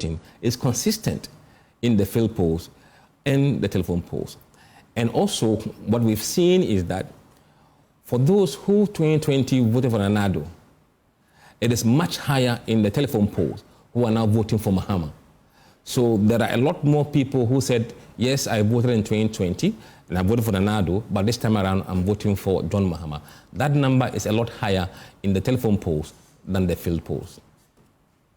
voting is consistent in the field polls and the telephone polls. And also, what we've seen is that for those who 2020 voted for Nanado, it is much higher in the telephone polls who are now voting for Mahama. So there are a lot more people who said, yes, I voted in 2020 and I voted for Nanado, but this time around I'm voting for John Mahama. That number is a lot higher in the telephone polls than the field polls.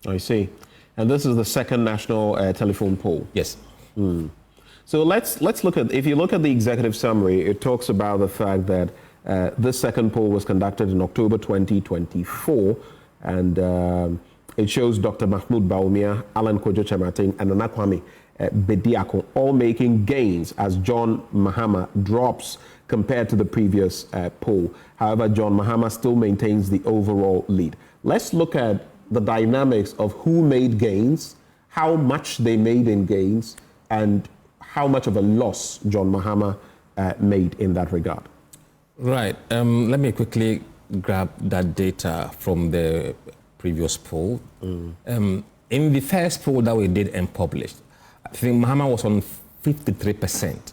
I see. And this is the second national telephone poll. Yes. So let's look at, if you look at the executive summary, it talks about the fact that this second poll was conducted in October 2024, and it shows Dr. Mahmoud Bawumia, Alan Kojo Chamating, and Nana Kwame Bediako all making gains as John Mahama drops compared to the previous poll. However, John Mahama still maintains the overall lead. Let's look at the dynamics of who made gains, how much they made in gains, and how much of a loss John Mahama made in that regard. Right. Let me quickly grab that data from the previous poll. In the first poll that we did and published, I think Mahama was on 53%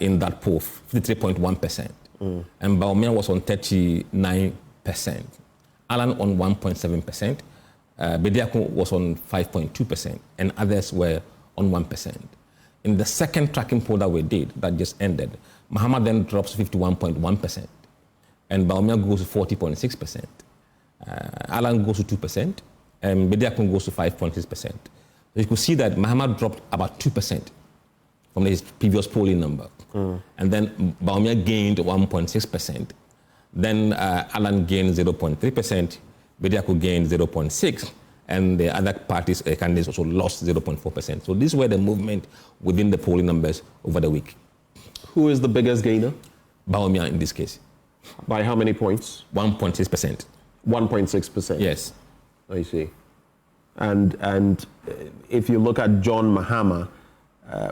in that poll, 53.1%. And Bawumia was on 39%. Alan on 1.7%. Bediako was on 5.2%, and others were on 1%. In the second tracking poll that we did, that just ended, Mahama then drops 51.1%, and Bawumia goes to 40.6%. Alan goes to 2%, and Bediako goes to 5.6%. So you could see that Mahama dropped about 2% from his previous polling number. And then Bawumia gained 1.6%. Then Alan gained 0.3%, Bediako gained 0.6%, and the other parties, candidates also lost 0.4%. So these were the movement within the polling numbers over the week. Who is the biggest gainer? Bawumia in this case. By how many points? 1.6%. 1.6%? Yes. I see. And if you look at John Mahama,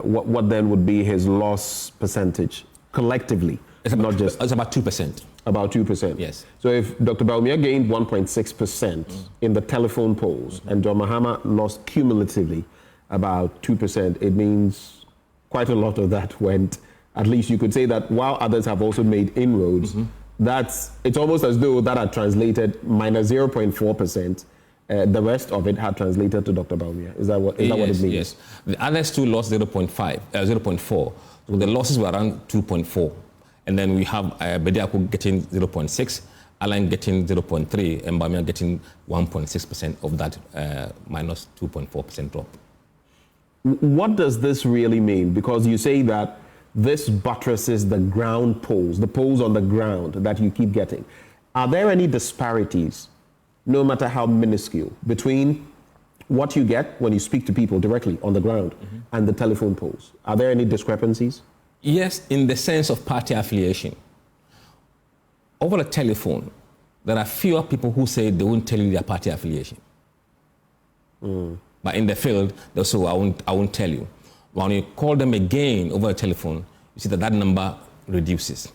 what then would be his loss percentage collectively? It's about, not just. It's about 2%. About 2%? Yes. So if Dr. Bawumia gained 1.6% in the telephone polls and John Mahama lost cumulatively about 2%, it means quite a lot of that went, at least you could say that while others have also made inroads, it's almost as though that had translated minus 0.4%. The rest of it had translated to Dr. Bawumia. Is that what it means? Yes. The others two lost 0.4. So the losses were around 2.4. And then we have Bediako getting 0.6, Alan getting 0.3, and Bawumia getting 1.6% of that minus 2.4% drop. What does this really mean? Because you say that this buttresses the ground polls, the polls on the ground that you keep getting. Are there any disparities, no matter how minuscule, between what you get when you speak to people directly on the ground and the telephone polls? Are there any discrepancies? Yes, in the sense of party affiliation. Over the telephone, there are fewer people who say they won't tell you their party affiliation. But in the field, they'll say, well, I won't tell you. When you call them again over the telephone, you see that number reduces.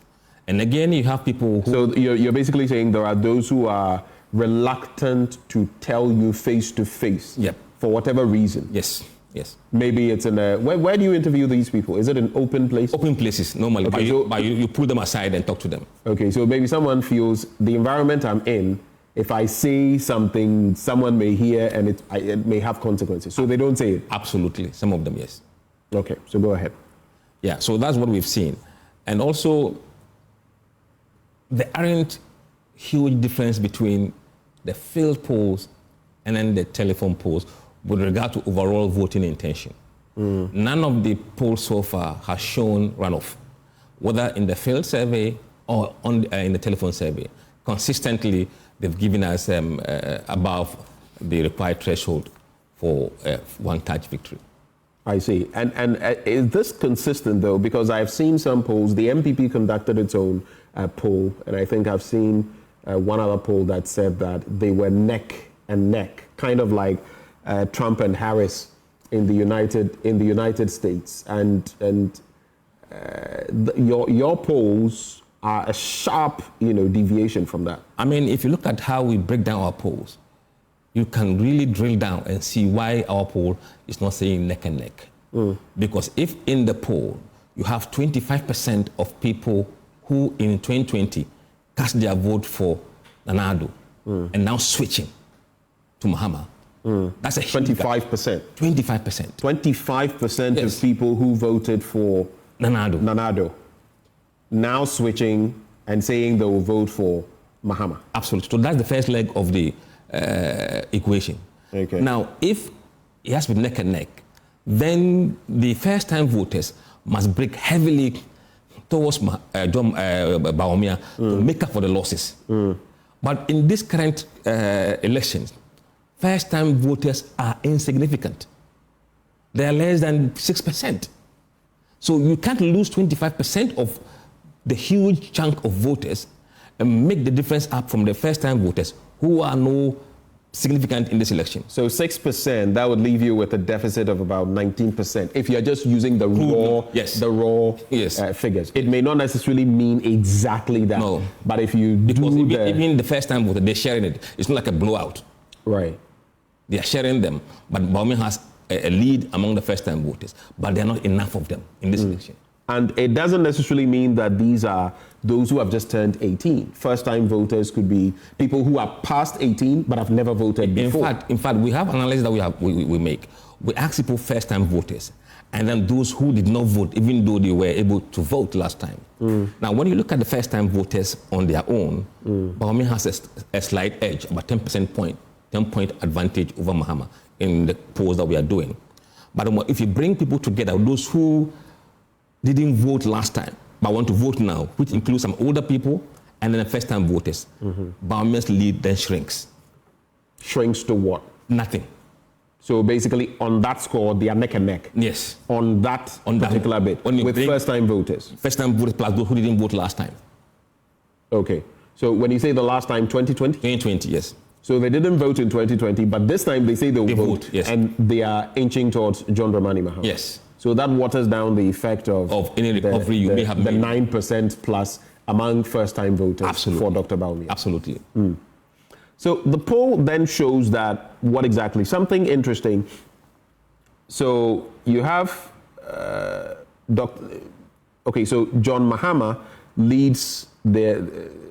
And again, you have people who... So you're basically saying there are those who are reluctant to tell you face-to-face for whatever reason? Yes. Yes. Maybe it's in a... Where do you interview these people? Is it in open places? Open places, normally. Okay, but you pull them aside and talk to them. Okay, so maybe someone feels the environment I'm in, if I say something, someone may hear and it may have consequences. So they don't say it? Absolutely. Some of them, yes. Okay, so go ahead. Yeah, so that's what we've seen. And also, there aren't huge difference between the field polls and then the telephone polls with regard to overall voting intention. None of the polls so far has shown runoff, whether in the field survey or in the telephone survey. Consistently, they've given us above the required threshold for one-touch victory. I see. And is this consistent, though? Because I've seen some polls. The MPP conducted its own poll, and I think I've seen one other poll that said that they were neck and neck, kind of like Trump and Harris in the United States, and your polls are a sharp deviation from that. I mean, if you look at how we break down our polls, you can really drill down and see why our poll is not saying neck and neck. Because if in the poll you have 25% of people who in 2020 cast their vote for Nana Addo and now switching to Mahama, that's a 25%. 25%. 25% Yes. of people who voted for Nana Addo now switching and saying they will vote for Mahama. Absolutely. So that's the first leg of the equation. Okay. Now, if it has to be neck and neck, then the first-time voters must break heavily towards John Bawumia to make up for the losses. But in this current elections, first-time voters are insignificant. They are less than 6%. So you can't lose 25% of the huge chunk of voters and make the difference up from the first-time voters who are no significant in this election. So 6%, that would leave you with a deficit of about 19% if you're just using the raw, figures. It may not necessarily mean exactly that. No. But if you even the first-time voter, they're sharing it. It's not like a blowout. Right. They are sharing them, but Bawumia has a lead among the first-time voters, but there are not enough of them in this election. And it doesn't necessarily mean that these are those who have just turned 18. First-time voters could be people who are past 18 but have never voted before. In fact, we have analysis that we make. We ask people first-time voters, and then those who did not vote, even though they were able to vote last time. Now, when you look at the first-time voters on their own, Bawumia has a slight edge, about 10% 10-point advantage over Mahama in the polls that we are doing. But if you bring people together, those who didn't vote last time but want to vote now, which includes some older people and then the first-time voters, Bawumia's lead then shrinks. Shrinks to what? Nothing. So basically, on that score, they are neck and neck. Yes. On that particular bit, with first-time voters. First-time voters plus those who didn't vote last time. Okay. So when you say the last time, 2020? 2020, yes. So they didn't vote in 2020, but this time they say they will vote. Yes. And they are inching towards John Dramani Mahama. Yes. So that waters down the effect of any recovery you may have the made. 9% plus among first-time voters for Dr. Bawumia. Absolutely. So the poll then shows that what exactly? Something interesting. So you have so John Mahama leads the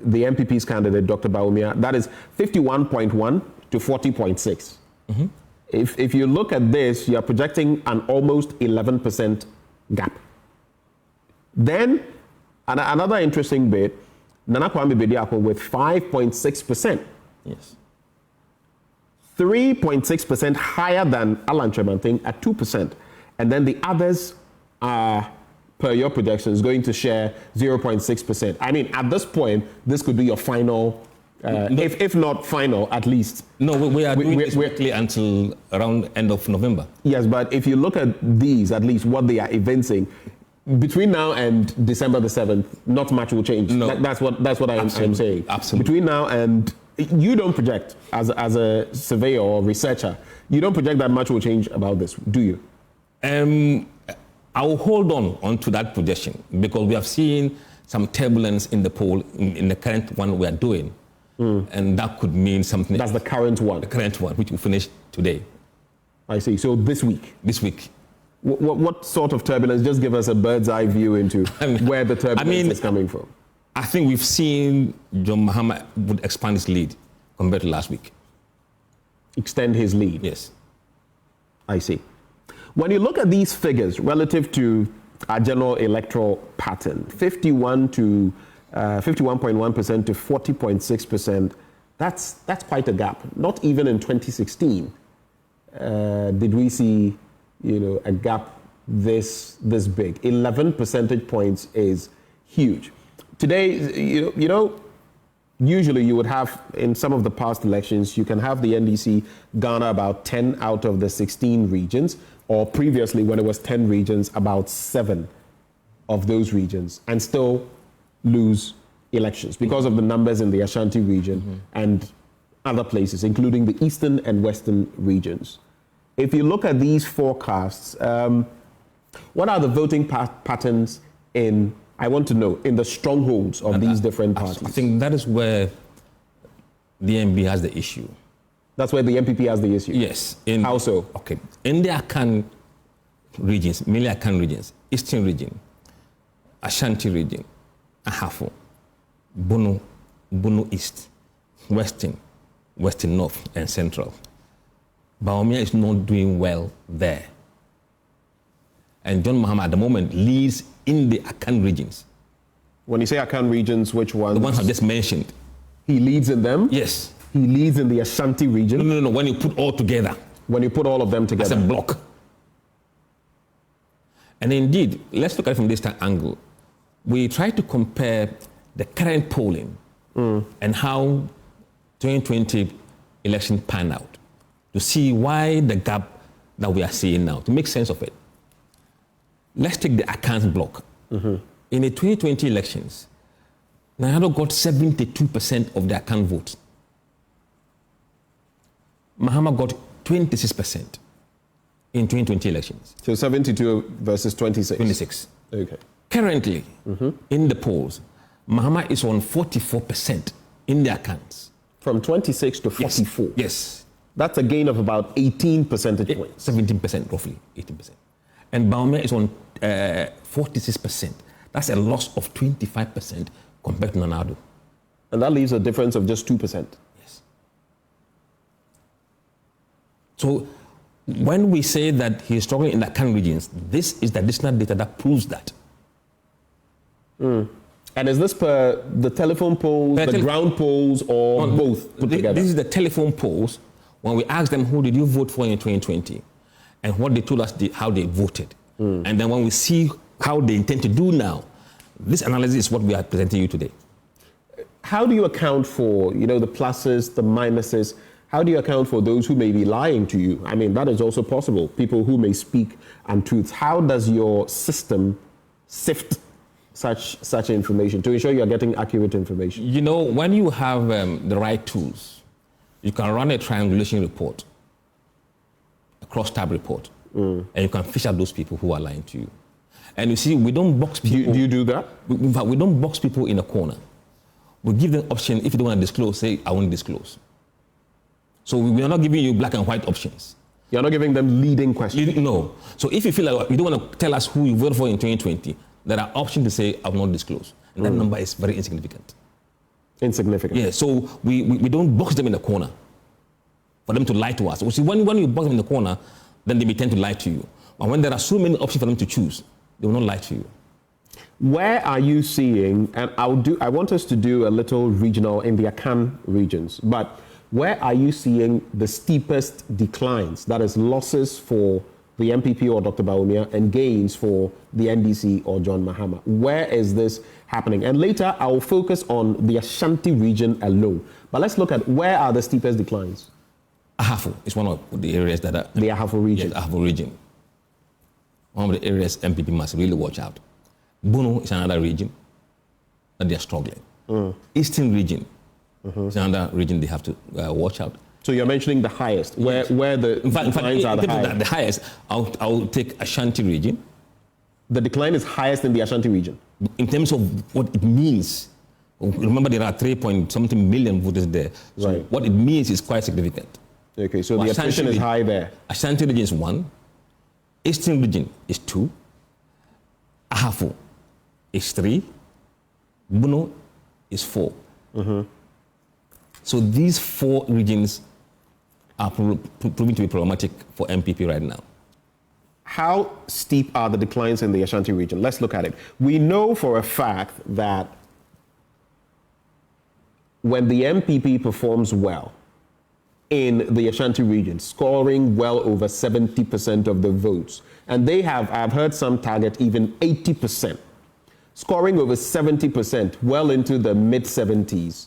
MPP's candidate, Dr. Bawumia. That is 51.1 to 40.6. If you look at this, you are projecting an almost 11% gap. Then, another interesting bit, Nana Kwame Bediako with 5.6%. Yes. 3.6% higher than Alan Tremanting at 2%. And then the others are, per your projections, going to share 0.6%. I mean, at this point, this could be your final, if not final, at least. No, we are doing this weekly until around end of November. Yes, but if you look at these, at least what they are evincing, between now and December the 7th, not much will change. No. That's what I'm saying. Absolutely. Between now and, you don't project, as a surveyor or researcher, you don't project that much will change about this, do you? I will hold on to that projection because we have seen some turbulence in the poll in the current one we are doing. And that could mean something. That's the current one? The current one, which will finish today. I see. So this week? This week. What sort of turbulence? Just give us a bird's eye view into where the turbulence is coming from. I think we've seen John Mahama would expand his lead compared to last week. Extend his lead? Yes. I see. When you look at these figures relative to our general electoral pattern, 51 to 51.1% to 40.6%, that's quite a gap. Not even in 2016 did we see, a gap this big. 11 percentage points is huge. Today, usually you would have, in some of the past elections, you can have the NDC garner about 10 out of the 16 regions, or previously when it was 10 regions, about 7 of those regions, and still lose elections because of the numbers in the Ashanti region and other places, including the eastern and western regions. If you look at these forecasts, what are the voting patterns in, I want to know, in the strongholds of these different parties? I think that is where the DNB has the issue. That's where the MPP has the issue? Yes. How so? Okay. In the Akan regions, mainly Akan regions, Eastern region, Ashanti region, Ahafo, Bono East, Western North, and Central. Bawumia is not doing well there. And John Mahama at the moment leads in the Akan regions. When you say Akan regions, which ones? The ones I've just mentioned. He leads in them? Yes. He leads in the Ashanti region? No. When you put all together. When you put all of them together? As a block. And indeed, let's look at it from this angle. We try to compare the current polling and how 2020 election panned out to see why the gap that we are seeing now, to make sense of it. Let's take the Akan block. In the 2020 elections, Nayado got 72% of the Akan votes. Mahama got 26% in 2020 elections. So 72 versus 26? 26. Okay. Currently, in the polls, Mahama is on 44% in the Akans. From 26 to 44? Yes. That's a gain of about 18 percentage points. 17%, roughly, 18%. And Bawumia is on 46%. That's a loss of 25% compared to Nanado. And that leaves a difference of just 2%. Yes. So when we say that he is struggling in the Akan regions, this is the additional data that proves that. And is this per the telephone polls, the ground polls, or both put together? This is the telephone polls. When we asked them who did you vote for in 2020, and what they told us how they voted. And then when we see how they intend to do now, this analysis is what we are presenting you today. How do you account for, the pluses, the minuses? How do you account for those who may be lying to you? I mean, that is also possible. People who may speak untruths. How does your system sift such information to ensure you're getting accurate information? When you have the right tools, you can run a triangulation report, a cross-tab report, and you can fish out those people who are lying to you. And you see, we don't box people. Do you do that? In fact, we don't box people in a corner. We give them option. If you don't want to disclose, say, I won't disclose. So we are not giving you black and white options. You're not giving them leading questions? No. So if you feel like you don't want to tell us who you voted for in 2020, there are options to say, I will not disclose. And that number is very insignificant. Insignificant? Yeah, so we don't box them in the corner for them to lie to us. See, when you box them in the corner, then they may tend to lie to you. But when there are so many options for them to choose, they will not lie to you. Where are you seeing, and I want us to do a little regional in the Akan regions, but where are you seeing the steepest declines, that is losses for the MPP or Dr. Bawumia and gains for the NDC or John Mahama? Where is this happening? And later I'll focus on the Ashanti region alone. But let's look at where are the steepest declines? Ahafo is one of the areas that are... The Ahafo region. Yes, Ahafo region. One of the areas MPP must really watch out. Bono is another region that they are struggling. Eastern region is another region they have to watch out. So you're mentioning the highest, where the declines are the highest. The highest, I'll take Ashanti region. The decline is highest in the Ashanti region? In terms of what it means. Remember, there are 3-point-something million voters there. So right. What it means is quite significant. Okay, so the attrition is high there. Ashanti region is 1. Eastern region is 2. Ahafo is 3. Bono is 4. So these 4 regions are proving to be problematic for MPP right now. How steep are the declines in the Ashanti region? Let's look at it. We know for a fact that when the MPP performs well in the Ashanti region, scoring well over 70% of the votes, and they have, I've heard some target even 80%, scoring over 70%, well into the mid-70s,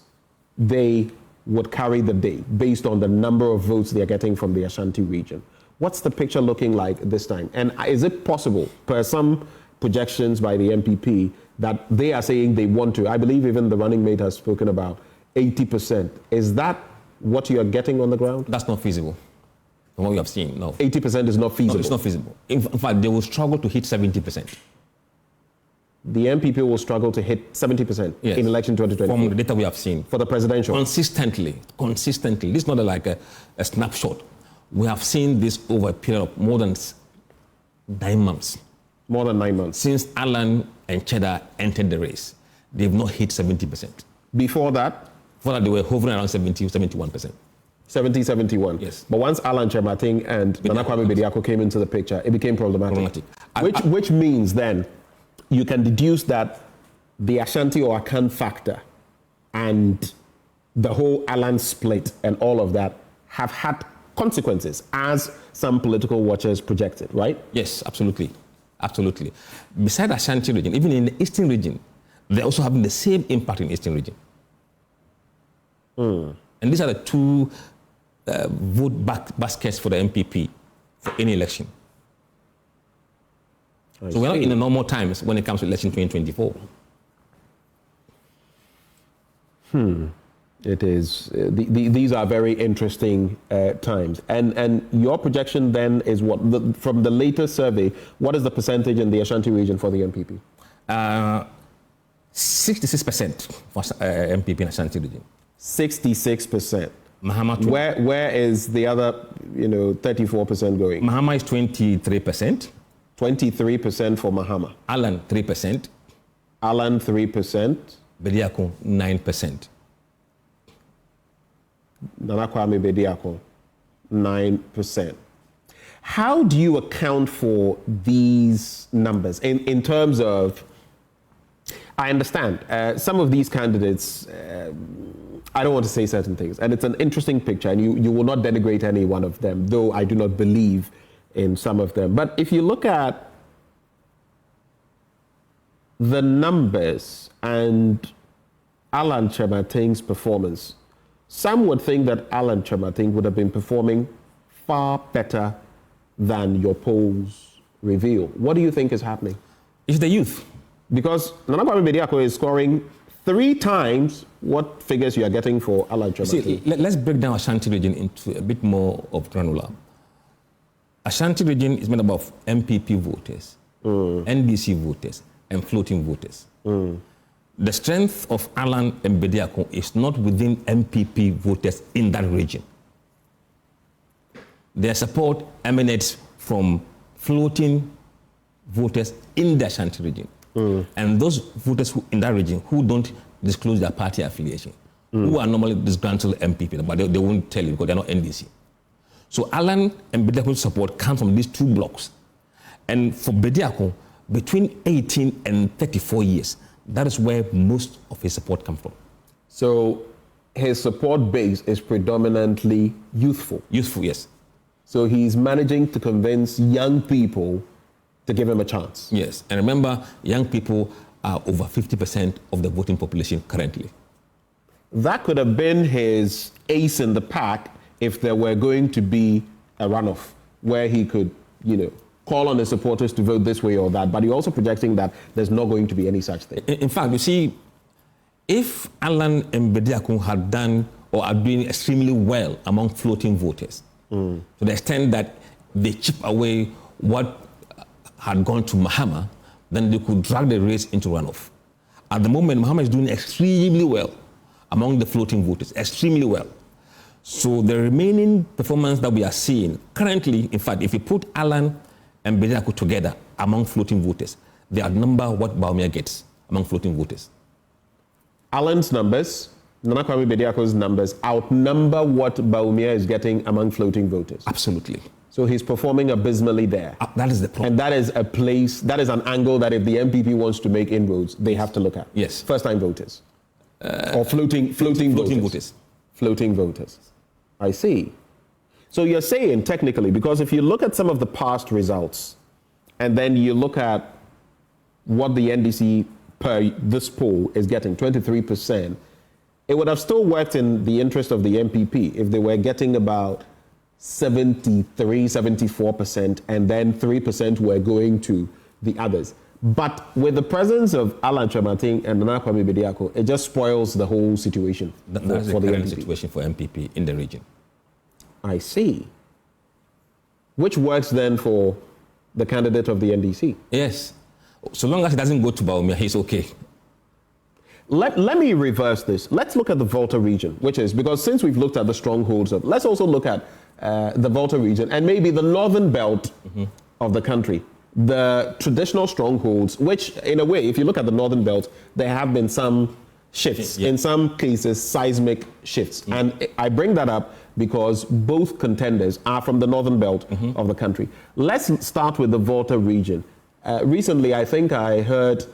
they would carry the day based on the number of votes they're getting from the Ashanti region. What's the picture looking like this time? And is it possible, per some projections by the MPP, that they are saying they want to? I believe even the running mate has spoken about 80%. Is that what you are getting on the ground? That's not feasible. From what we have seen, no. 80% is not feasible? No, it's not feasible. In fact, they will struggle to hit 70%. the MPP will struggle to hit 70% in election 2024. From the data we have seen. For the presidential. Consistently. This is not like a snapshot. We have seen this over a period of more than 9 months. More than 9 months. Since Alan and Cheddar entered the race, they've not hit 70%. Before that? Before that, they were hovering around 70, 71%. 70, 71. Yes. But once Alan Chemating and Nana Kwame Bediako came into the picture, it became problematic. Which means then you can deduce that the Ashanti or Akan factor and the whole Alan split and all of that have had consequences as some political watchers projected, right? Yes, absolutely. Absolutely. Beside the Ashanti region, even in the Eastern region, they're also having the same impact in the Eastern region. And these are the two vote baskets for the MPP for any election. So we're not in the normal times when it comes to election 2024. It is. These are very interesting times. And your projection then is what? From the latest survey, what is the percentage in the Ashanti region for the MPP? 66% for MPP in Ashanti region. 66%. Mahama, where is the other, 34% going? Mahama is 23%. 23% for Mahama. Alan 3%. Alan 3%. Bediako 9%. Nana Kwame Bediako 9%. How do you account for these numbers in terms of? I understand some of these candidates. I don't want to say certain things, and it's an interesting picture, and you will not denigrate any one of them, though I do not believe in some of them. But if you look at the numbers and Alan Chemating's performance, some would think that Alan Chemating would have been performing far better than your polls reveal. What do you think is happening? It's the youth. Because Nana Kwame Bediako is scoring 3 times what figures you are getting for Alan Chemating. See, let's break down Ashanti region into a bit more of granular. Ashanti region is made up of MPP voters, NDC voters, and floating voters. The strength of Alan and Bediako is not within MPP voters in that region. Their support emanates from floating voters in the Ashanti region. And those voters in that region who don't disclose their party affiliation, who are normally disgruntled MPP, but they won't tell you because they're not NDC. So Alan and Bediako's support comes from these 2 blocks. And for Bediako, between 18 and 34 years, that is where most of his support comes from. So his support base is predominantly youthful? Youthful, yes. So he's managing to convince young people to give him a chance? Yes, and remember, young people are over 50% of the voting population currently. That could have been his ace in the pack if there were going to be a runoff where he could, call on his supporters to vote this way or that. But you're also projecting that there's not going to be any such thing. In fact, you see, if Alan and Bediako had done or are doing extremely well among floating voters, to the extent that they chip away what had gone to Mahama, then they could drag the race into runoff. At the moment, Mahama is doing extremely well among the floating voters, extremely well. So the remaining performance that we are seeing currently, in fact, if you put Alan and Bediako together among floating voters, they outnumber what Bawumia gets among floating voters. Alan's numbers, Nana Kwame Bediako's numbers outnumber what Bawumia is getting among floating voters. Absolutely. So he's performing abysmally there. That is the problem. And that is a place, that is an angle that if the MPP wants to make inroads, they have to look at. Yes. First-time voters. Or floating voters. Floating voters. I see. So you're saying technically, because if you look at some of the past results, and then you look at what the NDC per this poll is getting, 23%, it would have still worked in the interest of the MPP if they were getting about 73, 74%, and then 3% were going to the others. But with the presence of Alan Chemating and Nana Kwame Bediako, it just spoils the whole situation That's the current situation for MPP in the region. I see. Which works then for the candidate of the NDC? Yes. So long as it doesn't go to Baumia, he's okay. Let me reverse this. Let's look at the Volta region, which is, because since we've looked at the strongholds of, let's also look at the Volta region and maybe the northern belt of the country. The traditional strongholds, which in a way, if you look at the northern belt, there have been some shifts, in some cases, seismic shifts. And I bring that up because both contenders are from the northern belt of the country. Let's start with the Volta region. Recently, I think I heard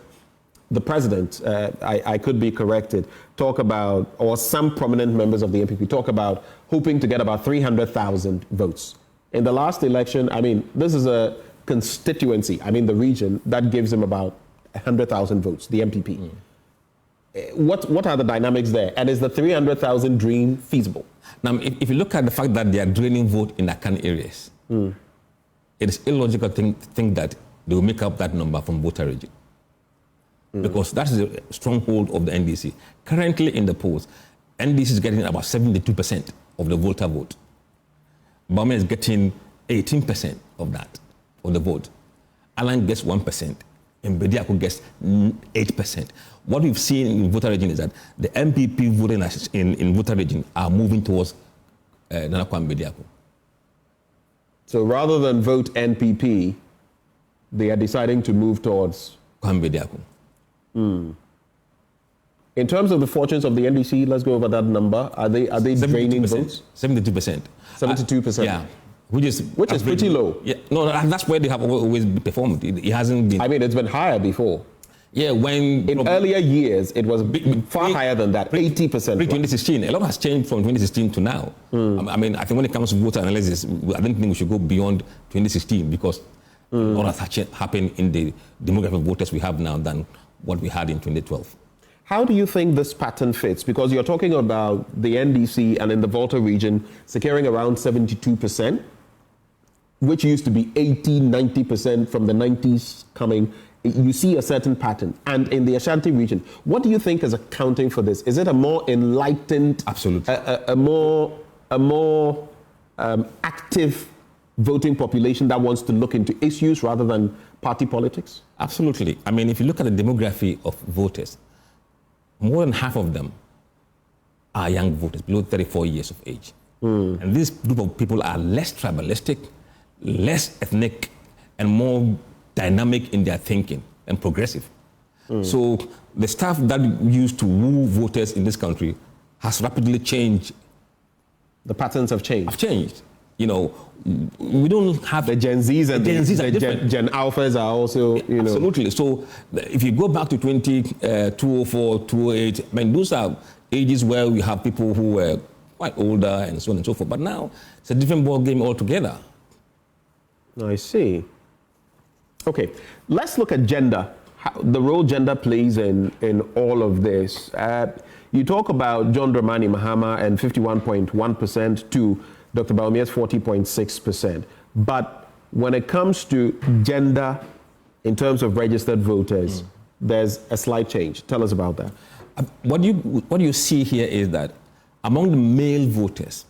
the president, I could be corrected, talk about, or some prominent members of the NPP talk about hoping to get about 300,000 votes. In the last election, I mean, this is a constituency, I mean the region, that gives him about 100,000 votes, the MPP. What are the dynamics there? And is the 300,000 dream feasible? Now, if you look at the fact that they are draining vote in Akan areas, it is illogical to think that they will make up that number from Volta region. Because that is the stronghold of the NDC. Currently in the polls, NDC is getting about 72% of the Volta vote. Baumia is getting 18% of that, of the vote. Alan gets 1%, and Bediako gets 8%. What we've seen in Volta region is that the MPP voting in Volta region are moving towards Nana Kwame Bediako. So rather than vote NPP, they are deciding to move towards Kwame Bediako. In terms of the fortunes of the NDC, let's go over that number. Are they draining votes? 72%. 72%. Yeah. Which is pretty low. Yeah. No, that's where they have always performed. It hasn't been. I mean, it's been higher before. Yeah, when in earlier years it was far higher than that, 80%. Pre-2016, a lot has changed from 2016 to now. I mean, I think when it comes to voter analysis, I don't think we should go beyond 2016 because a lot has happened in the demographic of voters we have now than what we had in 2012. How do you think this pattern fits? Because you're talking about the NDC and in the Volta region securing around 72%, which used to be 80, 90% from the 90s coming. You see a certain pattern. And in the Ashanti region, what do you think is accounting for this? Is it a more enlightened, absolutely, a more active voting population that wants to look into issues rather than party politics? Absolutely. I mean, if you look at the demography of voters, more than half of them are young voters, below 34 years of age. And this group of people are less tribalistic, less ethnic, and more dynamic in their thinking and progressive. So the stuff that used to woo voters in this country has rapidly changed. The patterns have changed. You know, we don't have the Gen Zs and the Gen Alphas are also, you know. Absolutely. So if you go back to 204, 208, I mean, those are ages where we have people who were quite older and so on and so forth. But now it's a different ball game altogether. I see. Okay, let's look at gender, the role gender plays in all of this. You talk about John Dramani Mahama and 51.1% to Dr. Baumia's 40.6%. But when it comes to gender in terms of registered voters, there's a slight change. Tell us about that. What you see here is that among the male voters,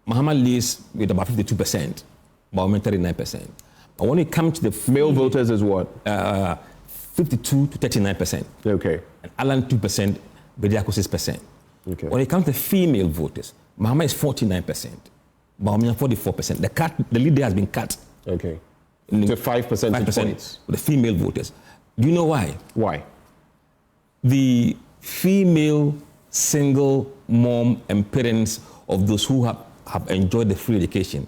Mahama leads with about 52%, Baumia 39%. But when it comes to the male voters is what? 52 to 39%. Okay. And Alan 2%, Bediako 6%. Okay. When it comes to female voters, Mahama is 49%, Baumia 44%. The lead there has been cut. Okay. To 5 percentage points. The female voters. Do you know why? Why? The female single mom and parents of those who have enjoyed the free education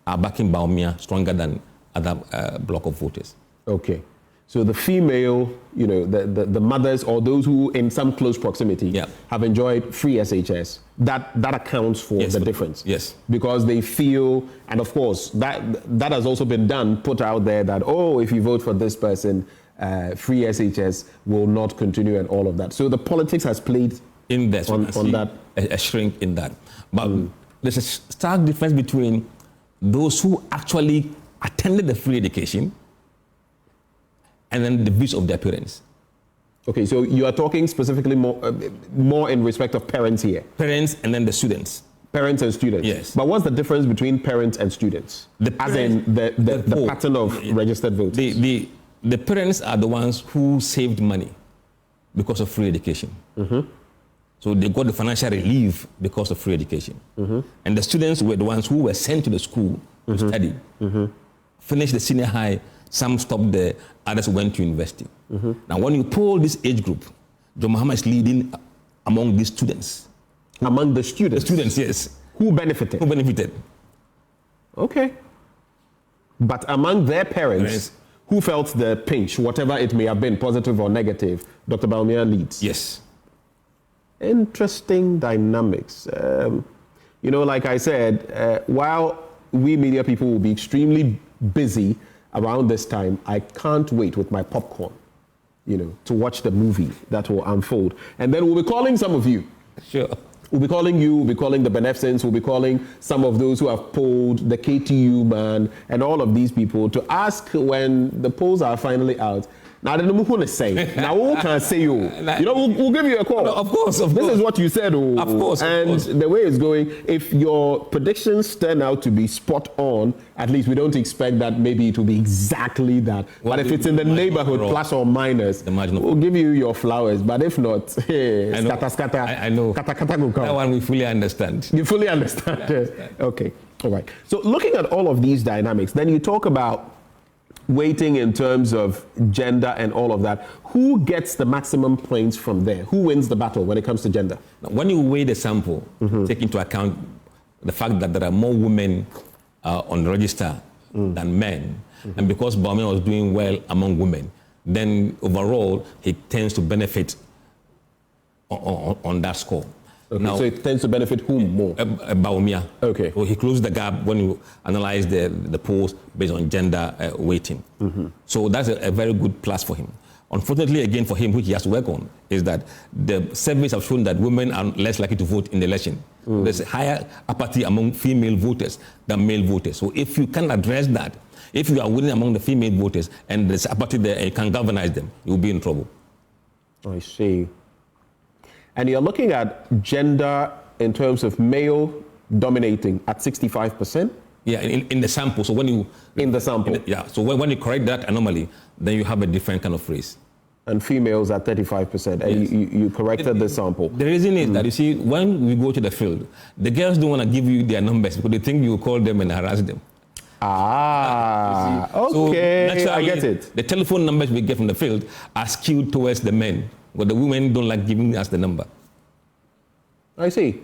are backing Baumia stronger than other block of voters. Okay. So the female, you know, the mothers or those who in some close proximity have enjoyed free SHS, that accounts for the difference. Yes. Because they feel, and of course, that has also been put out there that, oh, if you vote for this person, free SHS will not continue and all of that. So the politics has played in this on that. A shrink in that. But there's a stark difference between those who actually attended the free education and then the views of their parents. Okay, so you are talking specifically more in respect of parents here. Parents and then the students. Parents and students. Yes. But what's the difference between parents and students? As in the pattern of registered voters. the parents are the ones who saved money because of free education. So they got the financial relief because of free education. And the students were the ones who were sent to the school to study, finished the senior high, some stopped there, others went to university. Now when you poll this age group, John Mahama is leading among these students. Among the students? The students, yes. Who benefited? Who benefited. Okay. But among their parents, who felt the pinch, whatever it may have been, positive or negative, Dr. Bawumia leads? Yes. Interesting dynamics. You know, like I said, while we media people will be extremely busy around this time, I can't wait with my popcorn, you know, to watch the movie that will unfold. And then we'll be calling some of you. Sure. We'll be calling you, we'll be calling the beneficents, we'll be calling some of those who have polled, the KTU man, and all of these people to ask when the polls are finally out. Now, I don't know who to say. Now, who can say you? You know, we'll give you a call. No, of course, This is what you said. Oh. Of course. And the way it's going, if your predictions turn out to be spot on, at least we don't expect that maybe it will be exactly that. But if it's in the neighborhood, plus or minus, we'll give you your flowers. But if not, hey, scatter. I know. That one we fully understand. You fully understand? Okay. All right. So looking at all of these dynamics, then you talk about weighting in terms of gender and all of that. Who gets the maximum points from there? Who wins the battle when it comes to gender? Now, when you weigh the sample, take into account the fact that there are more women on the register than men, and because Bawumia was doing well among women, then overall he tends to benefit on that score. Okay, now, so it tends to benefit whom more? Bawumia. Okay. So he closed the gap when you analyze the polls based on gender weighting. So that's a very good plus for him. Unfortunately, again, for him, which he has to work on, is that the surveys have shown that women are less likely to vote in the election. There's a higher apathy among female voters than male voters. So if you can address that, if you are winning among the female voters and there's apathy there and you can galvanize them, you'll be in trouble. I see. And you're looking at gender in terms of male dominating at 65%? Yeah, in the sample. So when you... In the sample? So when you correct that anomaly, then you have a different kind of race. And females at 35%. And you corrected the sample. The reason is that, you see, when we go to the field, the girls don't want to give you their numbers because they think you will call them and harass them. Okay, So I get it. The telephone numbers we get from the field are skewed towards the men, but the women don't like giving us the number. I see.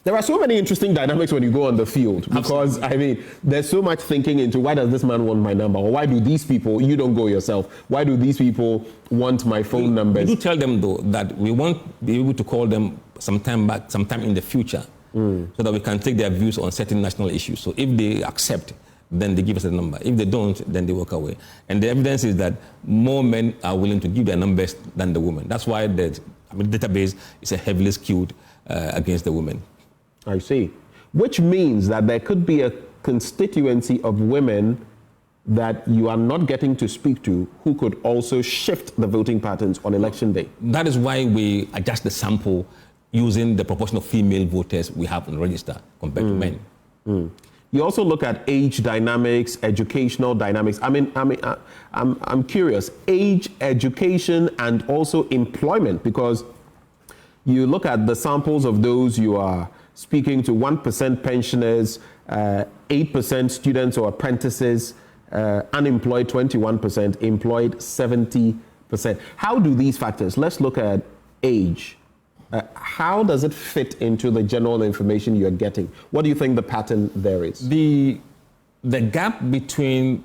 There are so many interesting dynamics when you go on the field because, I mean, there's so much thinking into why does this man want my number, or why do these people, you don't go yourself, why do these people want my phone numbers? We do tell them, though, that we won't be able to call them sometime in the future so that we can take their views on certain national issues. So if they accept, then they give us a number. If they don't, then they walk away. And the evidence is that more men are willing to give their numbers than the women. That's why the database is heavily skewed against the women. I see. Which means that there could be a constituency of women that you are not getting to speak to who could also shift the voting patterns on election day. That is why we adjust the sample using the proportion of female voters we have on the register compared to men. You also look at age dynamics, educational dynamics. I'm curious, age, education, and also employment, because you look at the samples of those you are speaking to: 1% pensioners, 8% students or apprentices, unemployed 21%, employed 70%. How do these factors, let's look at age, how does it fit into the general information you're getting? What do you think the pattern there is? The gap between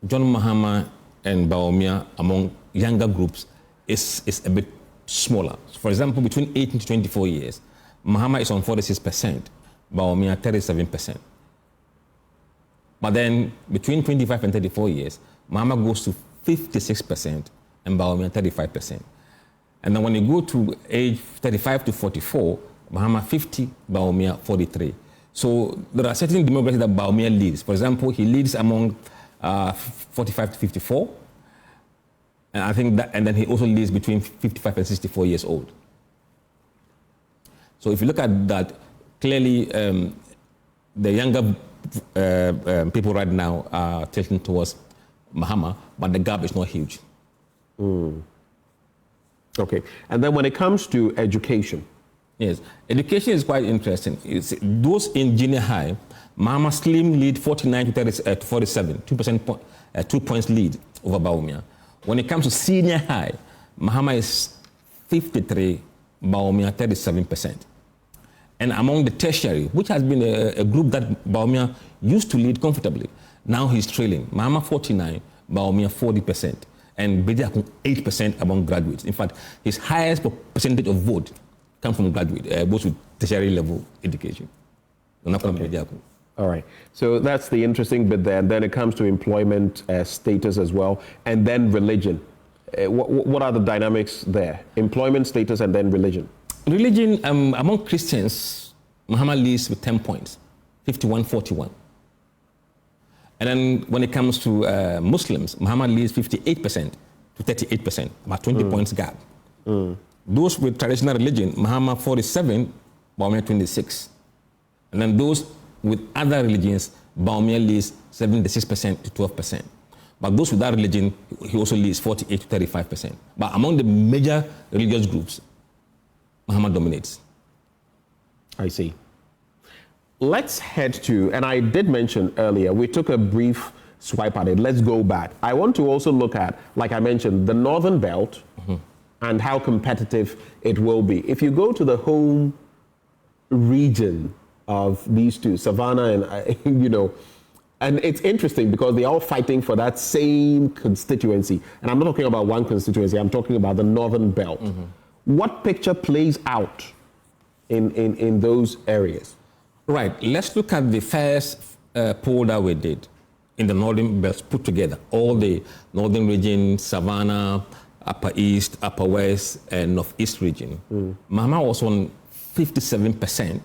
John Mahama and Bawumia among younger groups is a bit smaller. For example, between 18 to 24 years, Mahama is on 46%, Bawumia 37%. But then between 25 and 34 years, Mahama goes to 56% and Bawumia 35%. And then when you go to age 35 to 44, Mahama 50, Bawumia 43. So there are certain demographics that Bawumia leads. For example, he leads among 45 to 54. And I think that, and then he also leads between 55 and 64 years old. So if you look at that, clearly the younger people right now are tilting towards Mahama, but the gap is not huge. Okay. And then when it comes to education. Yes, education is quite interesting. Those in junior high, Mahama slim lead 49 to 47, 2 points lead over Bawumia. When it comes to senior high, Mahama is 53, Bawumia 37%. And among the tertiary, which has been a group that Bawumia used to lead comfortably, now he's trailing. Mahama 49, Bawumia 40%, and Bediakun 8% among graduates. In fact, his highest percentage of vote come from graduate, both with tertiary level education. Okay. All right. So that's the interesting bit there. And then it comes to employment status as well, and then religion. What are the dynamics there? Employment status and then religion. Religion, among Christians, Mahama leads with 10 points, 51-41. And then when it comes to Muslims, Mahama leads 58% to 38%, about 20 points gap. Those with traditional religion, Mahama 47, Bawumia 26. And then those with other religions, Bawumia leads 76% to 12%. But those without religion, he also leads 48 to 35%. But among the major religious groups, Mahama dominates. I see. Let's head to, and I did mention earlier, we took a brief swipe at it. Let's go back. I want to also look at, like I mentioned, the Northern Belt and how competitive it will be. If you go to the home region of these two, Savannah and, and it's interesting because they're all fighting for that same constituency. And I'm not talking about one constituency, I'm talking about the Northern Belt. What picture plays out in those areas? Right. Let's look at the first poll that we did in the Northern Belt put together. All the Northern region, Savannah, Upper East, Upper West, and Northeast region. Mahama was on 57%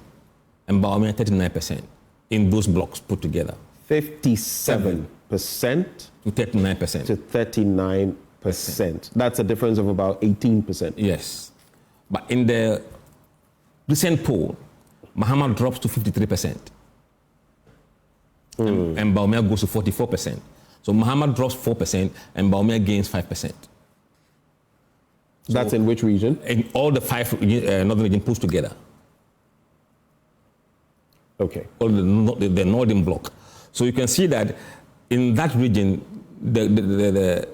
and Bawumia 39% in those blocks put together. 57% to 39%. To 39%. That's a difference of about 18%. Yes. But in the recent poll, Mahama drops to 53%. And Bawumia goes to 44%. So Mahama drops 4% and Bawumia gains 5%. That's in which region? In all the 5 northern region put together. Okay. All the northern block. So you can see that in that region,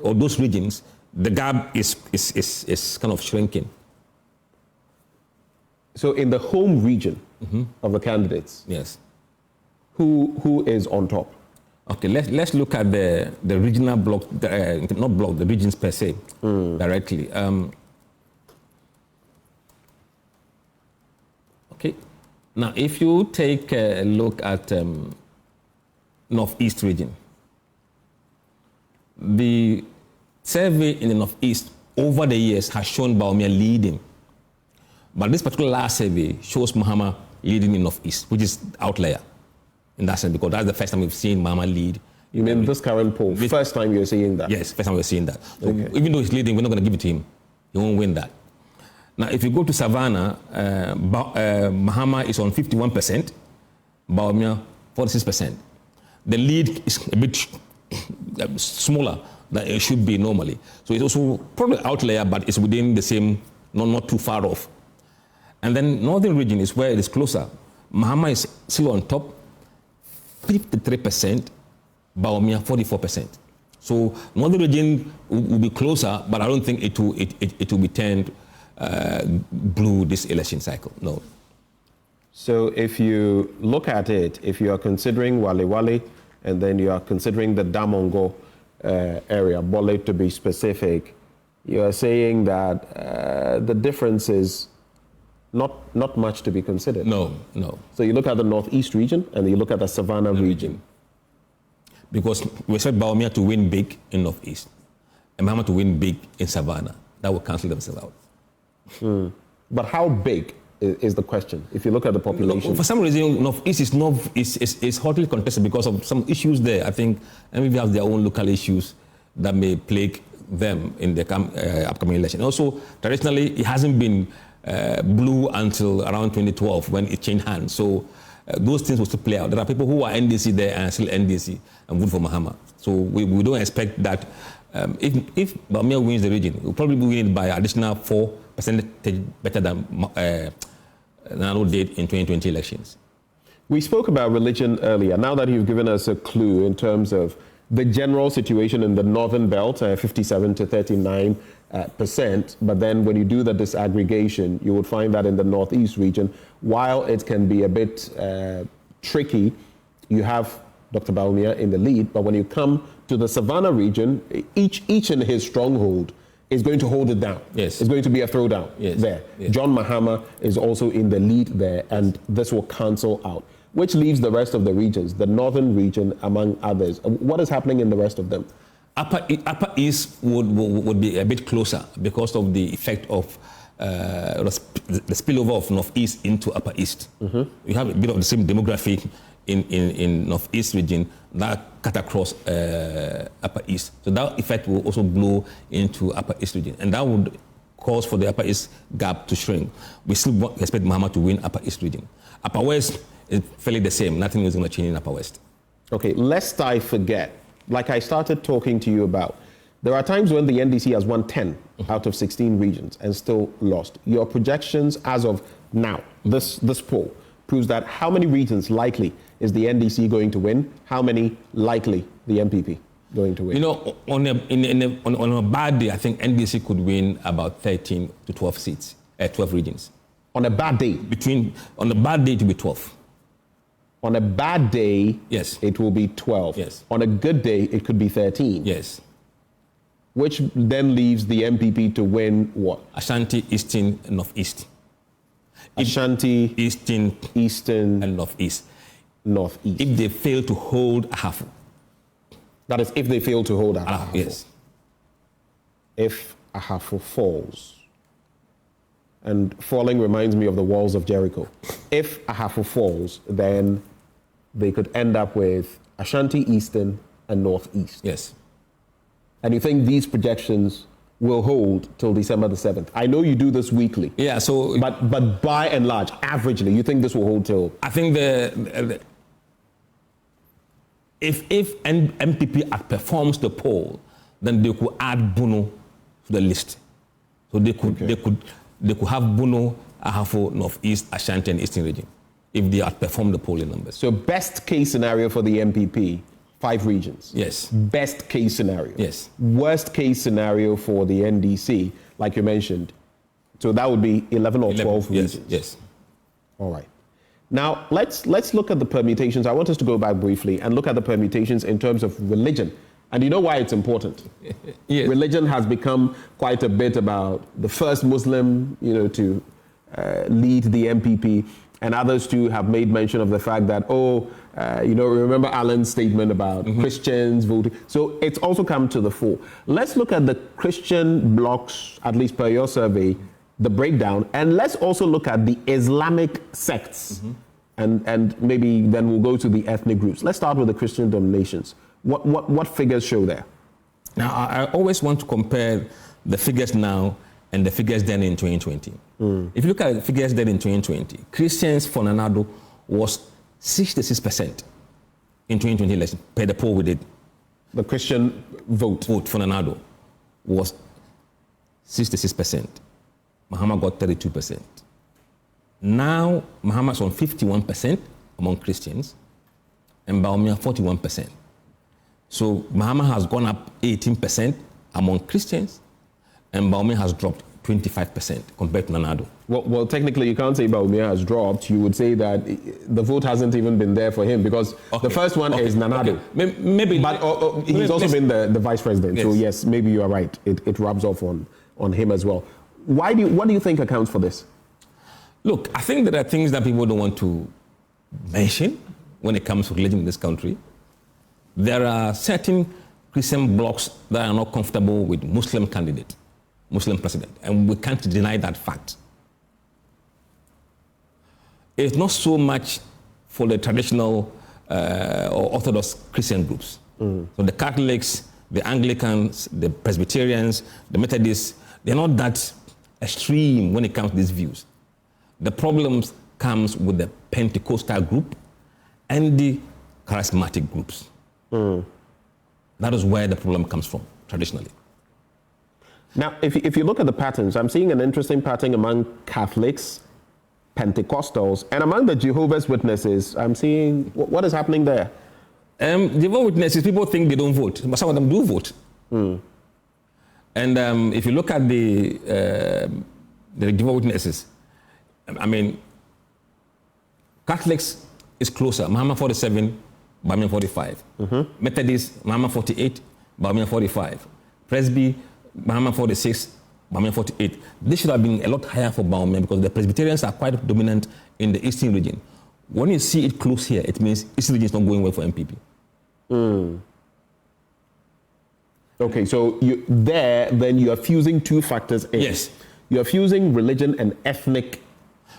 or those regions, the gap is kind of shrinking. So in the home region of the candidates, yes, who is on top? Okay, let's look at the regional block, not block, the regions per se, directly. Okay, now if you take a look at Northeast region, the survey in the Northeast over the years has shown Bawumia leading. But this particular last survey shows Mahama leading in Northeast, which is outlier in that sense, because that's the first time we've seen Mahama lead. You mean this current poll? First time you're seeing that? Yes, first time we're seeing that. So even though he's leading, we're not going to give it to him. He won't win that. Now, if you go to Savannah, Mahama is on 51%, Bawumia 46%. The lead is a bit smaller than it should be normally. So it's also probably outlier, but it's within the same, not too far off. And then Northern region is where it is closer. Mahama is still on top, 53%, Bawumia 44%. So Northern region will be closer, but I don't think it will be turned blue this election cycle, no. So if you look at it, if you are considering Wale Wale, and then you are considering the Damongo area, Bole to be specific, you are saying that the difference is not much to be considered. No. So you look at the Northeast region and you look at the Savannah region. Because we expect Bawumia to win big in Northeast and Mahama to win big in Savannah. That will cancel themselves out. But how big is the question, if you look at the population? For some reason, Northeast is hotly contested because of some issues there. I think maybe have their own local issues that may plague them in the upcoming election. Also, traditionally, it hasn't been blue until around 2012 when it changed hands. So those things will still play out. There are people who are NDC there and still NDC and vote for Mahama. So we don't expect that if Bawumia wins the region, he'll probably win it by additional 4% better than Nano did in 2020 elections. We spoke about religion earlier. Now that you've given us a clue in terms of the general situation in the northern belt, 57 to 39%, but then when you do the disaggregation, you would find that in the northeast region, while it can be a bit tricky, you have Dr. Bawumia in the lead, but when you come to the Savannah region, each in his stronghold is going to hold it down. Yes. It's going to be a throwdown there. Yes. John Mahama is also in the lead there, and this will cancel out, which leaves the rest of the regions, the northern region among others. What is happening in the rest of them? Upper East would be a bit closer because of the effect of the spillover of Northeast into Upper East. Mm-hmm. You have a bit of the same demographic in Northeast region that cut across Upper East. So that effect will also blow into Upper East region. And that would cause for the Upper East gap to shrink. We still expect Mahama to win Upper East region. Upper West is fairly the same. Nothing is going to change in Upper West. Okay, lest I forget, like I started talking to you about, there are times when the NDC has won 10 out of 16 regions and still lost. Your projections as of now, this poll, proves that how many regions likely is the NDC going to win? How many likely the MPP going to win? You know, on a bad day, I think NDC could win about 13 to 12 seats, 12 regions. On a bad day? On a bad day, it will be 12. On a bad day, yes, it will be 12. Yes. On a good day, it could be 13. Yes. Which then leaves the MPP to win what? Ashanti, Eastern, and Northeast. Ashanti, Eastern, and Northeast. Northeast. If they fail to hold Ahafo. That is, if they fail to hold Ahafo. Yes. If Ahafo falls. And falling reminds me of the walls of Jericho. If Ahafo falls, then they could end up with Ashanti, Eastern, and Northeast. Yes. And you think these projections will hold till December the 7th? I know you do this weekly. Yeah, so... But by and large, averagely, you think this will hold till... I think if MPP outperforms the poll, then they could add Bono to the list. So they could have Bono, Ahafo, Northeast, Ashanti, and Eastern region if they outperform the polling numbers. So best case scenario for the MPP, 5 regions. Yes. Best case scenario. Yes. Worst case scenario for the NDC, like you mentioned. So that would be 11 or 12 regions. Yes. All right. Now, let's look at the permutations. I want us to go back briefly and look at the permutations in terms of religion. And you know why it's important? Yes. Religion has become quite a bit about the first Muslim, to lead the MPP. And others too have made mention of the fact that, remember Alan's statement about Christians voting. So it's also come to the fore. Let's look at the Christian blocs, at least per your survey, the breakdown, and let's also look at the Islamic sects. And maybe then we'll go to the ethnic groups. Let's start with the Christian denominations. What figures show there? Now, I always want to compare the figures now and the figures then in 2020. If you look at the figures then in 2020, Christians for Nanado was 66% in 2020 election, per the poll we did. The Christian vote for Nanado was 66%. Mahama got 32%. Now, Mahama's on 51% among Christians and Bawumia 41%. So Mahama has gone up 18% among Christians and Bawumia has dropped 25% compared to Nanado. Well, technically you can't say Bawumia has dropped. You would say that the vote hasn't even been there for him because the first one is Nanado. Okay. Maybe, but he's also been the vice president. Yes. So yes, maybe you are right. It rubs off on him as well. What do you think accounts for this? Look, I think there are things that people don't want to mention when it comes to religion in this country. There are certain Christian blocs that are not comfortable with Muslim candidate, Muslim president, and we can't deny that fact. It's not so much for the traditional or Orthodox Christian groups. So the Catholics, the Anglicans, the Presbyterians, the Methodists, they're not that extreme when it comes to these views. The problems comes with the Pentecostal group and the charismatic groups. That is where the problem comes from, traditionally. Now, if you look at the patterns, I'm seeing an interesting pattern among Catholics, Pentecostals, and among the Jehovah's Witnesses. I'm seeing, what is happening there? Jehovah's Witnesses, people think they don't vote, but some of them do vote. And if you look at the Jehovah's Witnesses, I mean, Catholics is closer. Muhammad 47, Bahamian 45. Methodist, Muhammad 48, Bahamian 45. Presby, Muhammad 46, Bahamian 48. This should have been a lot higher for Bahamian because the Presbyterians are quite dominant in the eastern region. When you see it close here, it means eastern region is not going well for MPP. Okay, so then you are fusing two factors in. Yes. You are fusing religion and ethnic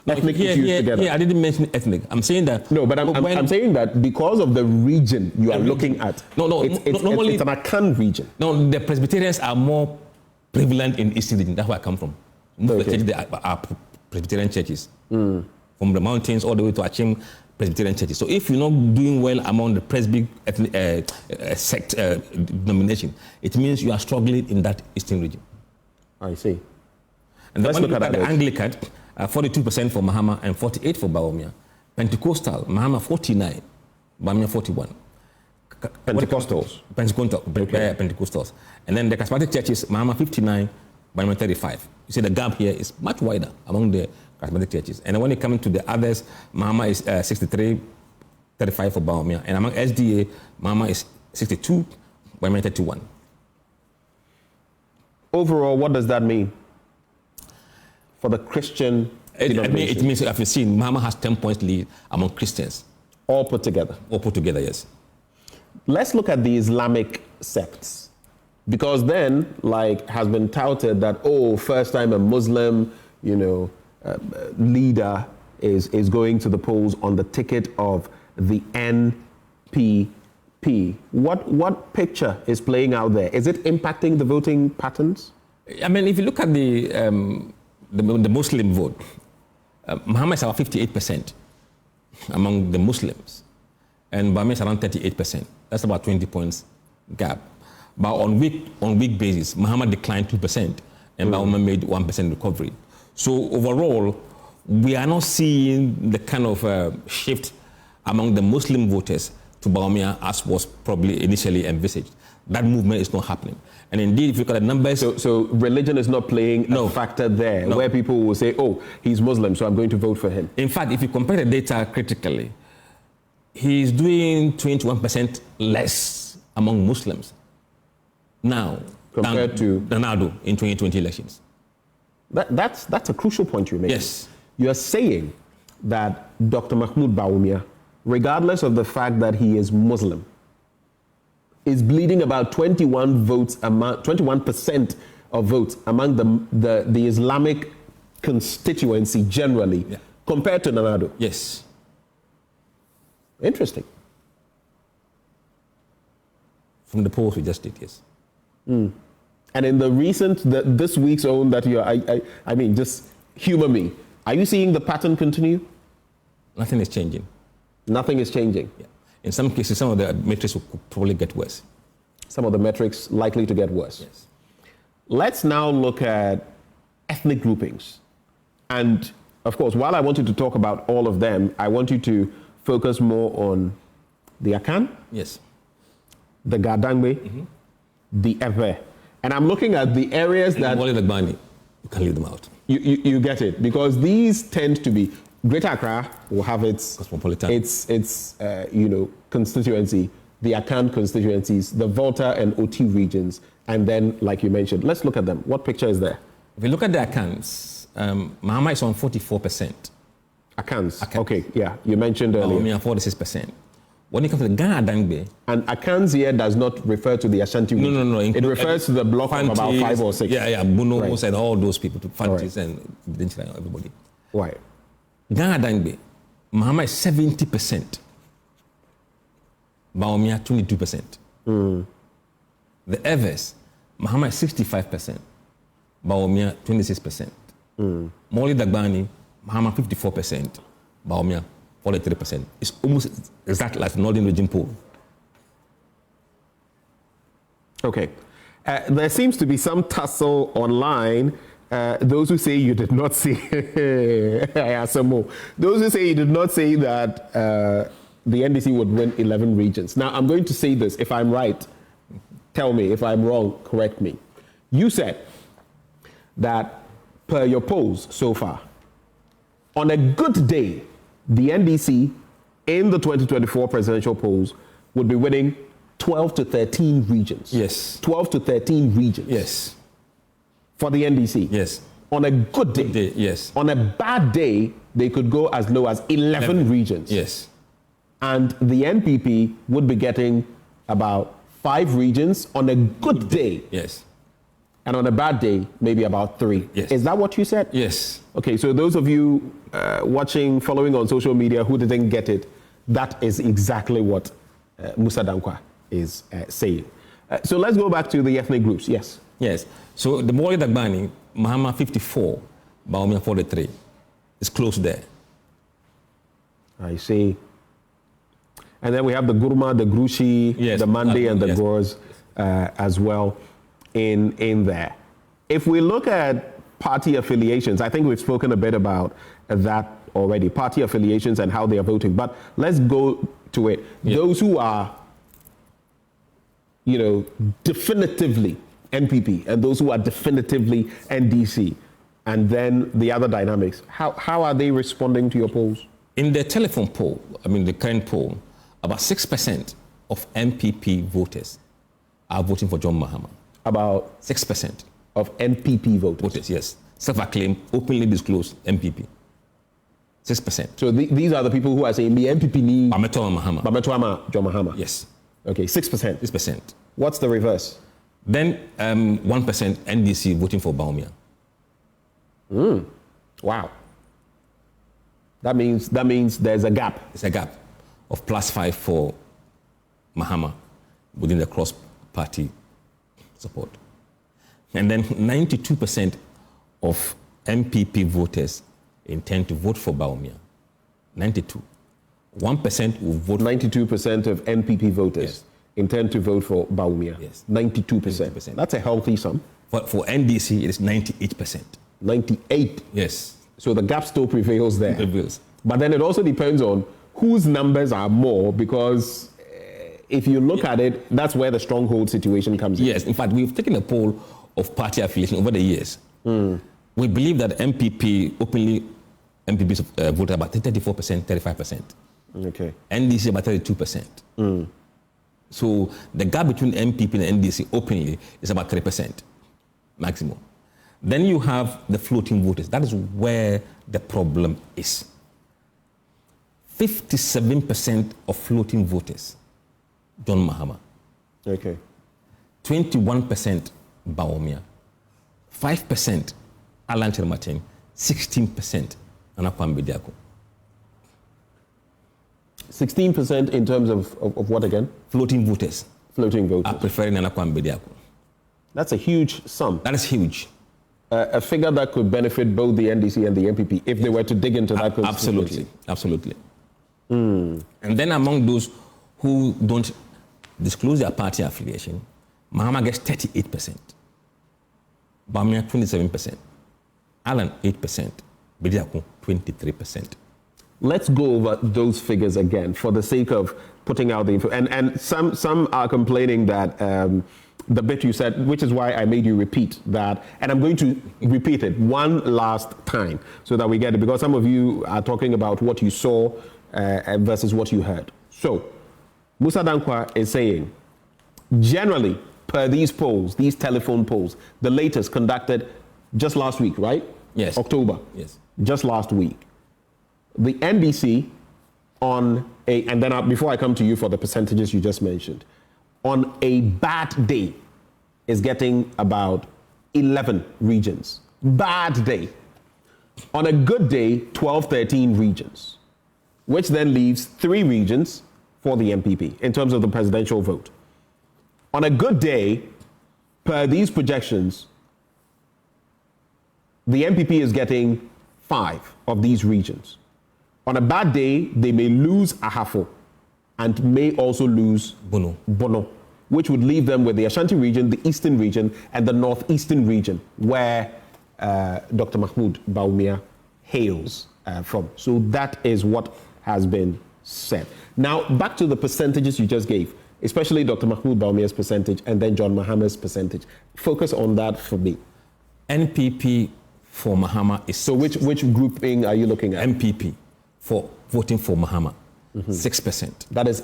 issues together. Yeah, I didn't mention ethnic. I'm saying that. No, but I'm saying that because of the region you are looking at. Normally it's an Akan region. No, the Presbyterians are more prevalent in Eastern region. That's where I come from. Most of the churches are Presbyterian churches. From the mountains all the way to Achim, Presbyterian churches. So if you're not doing well among the Presby sect denomination, it means you are struggling in that Eastern region. I see. And let's look at the Anglican, 42% for Mahama and 48% for Bawumia. Pentecostal, Mahama 49, Bawumia 41. Pentecostals. Pentecostals. And then the charismatic churches, Mahama 59, Bawumia 35. You see the gap here is much wider among the charismatic churches. And then when it comes to the others, Mahama is 63, 35 for Bawumia. And among SDA, Mahama is 62, Bawumia 31. Overall, what does that mean for the Christian denomination? It means, as you've seen, Mahama has 10 points lead among Christians. All put together? All put together, yes. Let's look at the Islamic sects. Because then, like, has been touted that, first time a Muslim, leader is going to the polls on the ticket of the NPP. What picture is playing out there? Is it impacting the voting patterns? I mean, if you look at the Muslim vote, Muhammad is about 58% among the Muslims, and Bawumia is around 38%. That's about 20 points gap. But on week basis, Muhammad declined 2%, and Bawumia made 1% recovery. So overall, we are not seeing the kind of shift among the Muslim voters to Bawumia as was probably initially envisaged. That movement is not happening. And indeed, if you look at the numbers... So religion is not playing a factor there, where people will say, he's Muslim, so I'm going to vote for him. In fact, if you compare the data critically, he's doing 21% less among Muslims now compared to Nado in 2020 elections. That's a crucial point you make. Yes. You are saying that Dr. Mahmoud Bawumia, regardless of the fact that he is Muslim, is bleeding about 21% of votes among the Islamic constituency generally, compared to Nanado. Yes. Interesting. From the polls we just did, yes. And in the recent, this week's own that you are, I mean, just humor me. Are you seeing the pattern continue? Nothing is changing. Nothing is changing. Yeah. In some cases, some of the metrics will probably get worse. Some of the metrics likely to get worse. Yes. Let's now look at ethnic groupings. And of course, while I want you to talk about all of them, I want you to focus more on the Akan, yes, the Gadangbe, the Ewe. And I'm looking at the areas that... you can leave them out. You get it, because these tend to be... Greater Accra will have its constituency, the Akan constituencies, the Volta and OT regions, and then, like you mentioned, let's look at them. What picture is there? If you look at the Akans, Mahama is on 44%. Akans. Okay, yeah, you mentioned earlier. Bawumia 46%. When it comes to the Gadangbe... And Akans here does not refer to the Ashanti region. No. It refers to the block of about 5 or 6. Yeah, Bunos and all those people, Fantis and everybody. Why? Gadangbe, Mahama is 70%. Bawumia 22%. The Evers, Mahama is 65%. Bawumia 26%. Moli Dagbani, Mahama 54%. Baumia, 43%. It's almost exactly like the Northern Region poll. Okay. There seems to be some tussle online. Those who say you did not say, I ask some more. Those who say you did not say that the NDC would win 11 regions. Now, I'm going to say this. If I'm right, tell me. If I'm wrong, correct me. You said that per your polls so far, on a good day, the NDC in the 2024 presidential polls would be winning 12 to 13 regions. Yes. 12 to 13 regions. Yes. For the NDC. Yes. On a good day. Yes. On a bad day, they could go as low as 11 regions. Yes. And the NPP would be getting about 5 regions on a good day. Yes. And on a bad day, maybe about 3. Yes. Is that what you said? Yes. Okay, so those of you watching, following on social media who didn't get it, that is exactly what Musa Dankwa is saying. So let's go back to the ethnic groups. Yes. Yes. So the Mwali Dagbani, Mahama 54, Baumia 43. It's close there. I see. And then we have the Gurma, the Grushi, yes, the Mande, and the yes. Gors as well in there. If we look at party affiliations, I think we've spoken a bit about that already, party affiliations and how they are voting. But let's go to it. Yep. Those who are, definitively NPP and those who are definitively NDC, and then the other dynamics, how are they responding to your polls? In the telephone poll, the current poll, about 6% of MPP voters are voting for John Mahama. About 6% of MPP voters? Yes. Self-acclaimed, openly disclosed MPP. 6%. So these are the people who are saying the MPP need Bametuama Mahama. Bametuama John Mahama. Yes. Okay, 6%. 6%. What's the reverse? Then 1% NDC voting for Baumia. Wow. That means there's a gap. It's a gap of +5 for Mahama within the cross-party support. And then 92% of MPP voters intend to vote for Baumia. 92. 1% will vote. 92% of MPP voters yes. intend to vote for Baumia. Yes. 92%. That's a healthy sum. For NDC, it is 98%. 98. Yes. So the gap still prevails there. Prevails. But then it also depends on whose numbers are more, because if you look at it, that's where the stronghold situation comes in. Yes. In fact, we've taken a poll of party affiliation over the years. We believe that MPPs voted about 34%, 35%. Okay. NDC about 32%. So the gap between MPP and NDC openly is about 3% maximum. Then you have the floating voters. That is where the problem is. 57% of floating voters, John Mahama. Okay. 21% Baumia. 5% Alan Chermatin. 16% Anakwam Bediako. 16% in terms of what again? Floating voters. Floating voters. Are preferring Anakwam Bediako. That's a huge sum. That is huge. A figure that could benefit both the NDC and the MPP if they were to dig into that constituency. Absolutely. And then among those who don't disclose their party affiliation, Mahama gets 38%, Bamia 27%, Alan 8%, Bediako 23%. Let's go over those figures again for the sake of putting out the info. And some are complaining that the bit you said, which is why I made you repeat that, and I'm going to repeat it one last time so that we get it, because some of you are talking about what you saw versus what you heard. So, Musa Dankwa is saying, generally, per these polls, these telephone polls, the latest conducted just last week, right? Yes. October. Yes. Just last week. The NDC on a, and then before I come to you for the percentages you just mentioned, on a bad day is getting about 11 regions. Bad day. On a good day, 12, 13 regions, which then leaves 3 regions for the MPP in terms of the presidential vote. On a good day, per these projections, the MPP is getting 5 of these regions. On a bad day, they may lose Ahafo and may also lose Bono, which would leave them with the Ashanti region, the eastern region, and the northeastern region, where Dr. Mahmoud Bawumia hails from. So that is what has been said. Now, back to the percentages you just gave, especially Dr. Mahmoud Bawumia's percentage and then John Mahama's percentage. Focus on that for me. NPP for Mahama is... So which grouping are you looking at? NPP for voting for Mahama, 6%. That is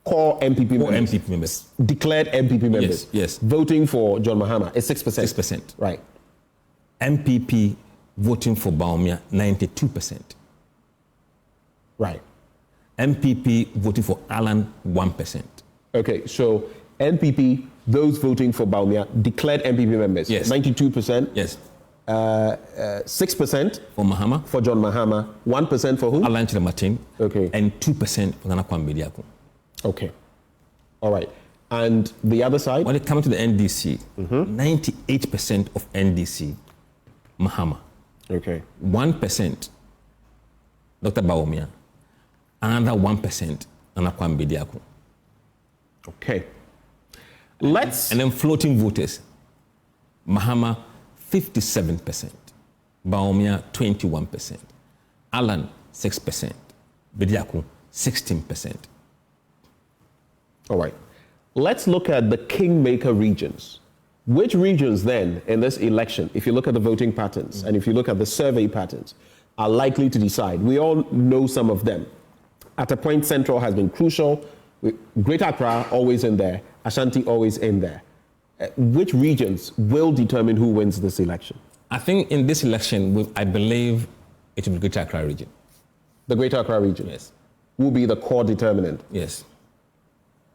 core MPP members. Core MPP members. Declared MPP members. Yes. Voting for John Mahama is 6%. 6%. Right. MPP voting for Bawumia, 92%. Right. MPP voting for Alan, 1%. Okay, so NPP, those voting for Bawumia, declared MPP members. Yes. 92%. Yes. 6% for Mahama. For John Mahama. 1% for who? Alan Chiramatin. Okay. And 2% for Nana Kwambediaku. Okay. All right. And the other side? When it comes to the NDC, 98% of NDC, Mahama. Okay. 1%, Dr. Bawumia. Another 1%, Nana Kwambediaku. Okay. Let's... And then floating voters, Mahama, 57%, Bawumia, 21%, Alan, 6%, Bediaku, 16%. All right. Let's look at the kingmaker regions. Which regions then in this election, if you look at the voting patterns and if you look at the survey patterns, are likely to decide? We all know some of them. At a point, Central has been crucial. Greater Accra always in there. Ashanti always in there. Which regions will determine who wins this election? I think in this election, I believe it will be Greater Accra region. The Greater Accra region? Yes. Will be the core determinant? Yes.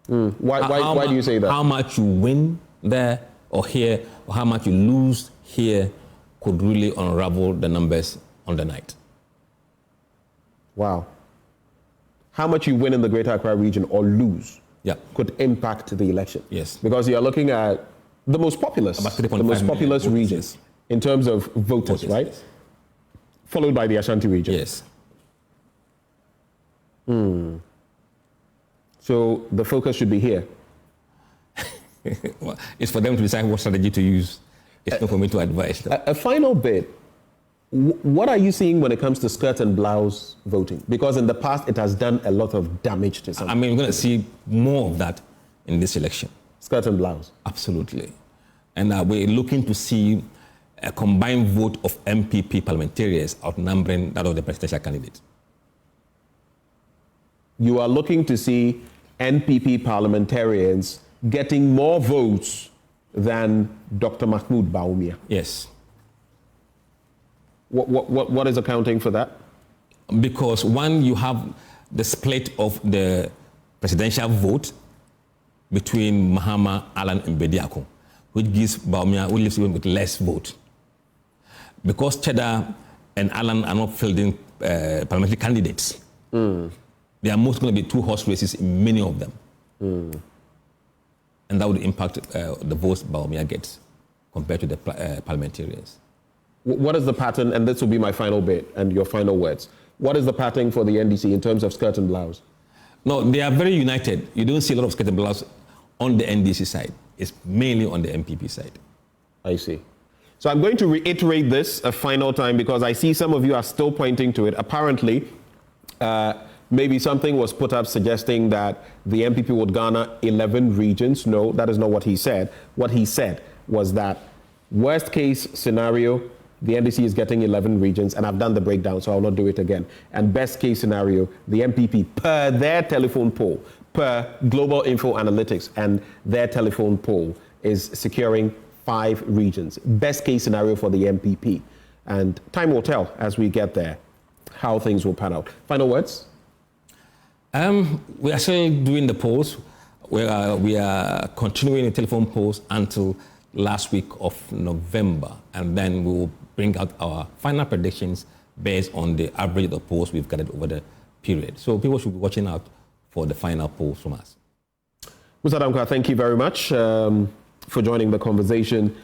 Why do you say that? How much you win there or here, or how much you lose here could really unravel the numbers on the night. Wow. How much you win in the Greater Accra region or lose could impact the election. Yes. Because you're looking at the most populous, regions in terms of voters, right? Yes. Followed by the Ashanti region. Yes. So the focus should be here. Well, it's for them to decide what strategy to use. It's not for me to advise them. A final bit. What are you seeing when it comes to skirt and blouse voting? Because in the past, it has done a lot of damage to some. I mean, we're going to see more of that in this election. Skirt and blouse? Absolutely. And we're looking to see a combined vote of MPP parliamentarians outnumbering that of the presidential candidate. You are looking to see NPP parliamentarians getting more votes than Dr. Mahmoud Bawumia? Yes. What is accounting for that? Because one, you have the split of the presidential vote between Mahama, Alan, and Bediaku, which gives Bawumia, who lives with less vote. Because Cheddar and Alan are not fielding parliamentary candidates, there are most going to be two horse races in many of them. And that would impact the votes Bawumia gets compared to the parliamentarians. What is the pattern, and this will be my final bit and your final words. What is the pattern for the NDC in terms of skirt and blouse? No, they are very united. You don't see a lot of skirt and blouse on the NDC side. It's mainly on the MPP side. I see. So I'm going to reiterate this a final time because I see some of you are still pointing to it. Apparently, maybe something was put up suggesting that the MPP would garner 11 regions. No, that is not what he said. What he said was that worst case scenario, the NDC is getting 11 regions, and I've done the breakdown, so I'll not do it again. And best case scenario, the MPP, per their telephone poll, per Global InfoAnalytics and their telephone poll, is securing 5 regions. Best case scenario for the MPP. And time will tell as we get there how things will pan out. Final words? We are still doing the polls. We are continuing the telephone polls until last week of November, and then we will bring out our final predictions based on the average of the polls we've gathered over the period. So people should be watching out for the final polls from us. Mr. Adamka, thank you very much for joining the conversation.